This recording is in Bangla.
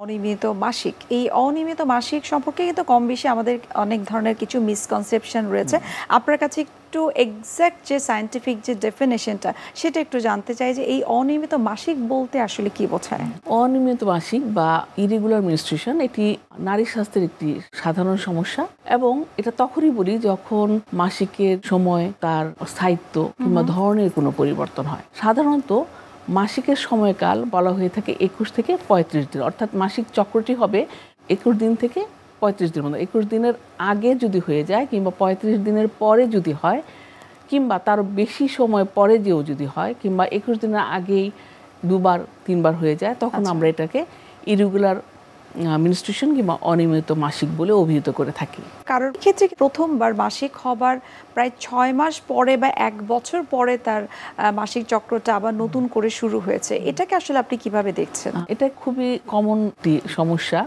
অনিয়মিত মাসিক, এই অনিয়মিত মাসিক সম্পর্কে কিন্তু কম বেশি আমাদের অনেক ধরনের কিছু মিসকনসেপশন রয়েছে। আপনার কাছে একটু এক্সাক্ট যে সায়েন্টিফিক যে ডেফিনেশনটা সেটা একটু জানতে চাই যে এই অনিয়মিত মাসিক বলতে আসলে কি বোঝায়? অনিয়মিত মাসিক বা ইরেগুলার মেনস্ট্রুয়েশন এটি নারী স্বাস্থ্যের একটি সাধারণ সমস্যা এবং এটা তখনই বলি যখন মাসিকের সময় তার স্থায়িত্ব কিংবা ধরনের কোনো পরিবর্তন হয়। সাধারণত মাসিকের সময়কাল বলা হয়ে থাকে 21 থেকে 35 দিন, অর্থাৎ মাসিক চক্রটি হবে 21 দিন থেকে 35 দিন মতো। 21 দিনের আগে যদি হয়ে যায় কিংবা 35 দিনের পরে যদি হয় কিংবা তার বেশি সময় পরে যেও যদি হয় কিংবা 21 দিনের আগেই দুবার তিনবার হয়ে যায়, তখন আমরা এটাকে ইরেগুলার মেনস্ট্রুয়েশন কিংবা অনিয়মিত মাসিক বলে অভিহিত করে থাকি। কারোর ক্ষেত্রে প্রথমবার মাসিক হবার প্রায় 6 মাস পরে বা 1 বছর পরে তার মাসিক চক্রটা আবার নতুন করে শুরু হয়েছে, এটাকে আসলে আপনি কিভাবে দেখছেন? এটা খুবই কমন একটি সমস্যা।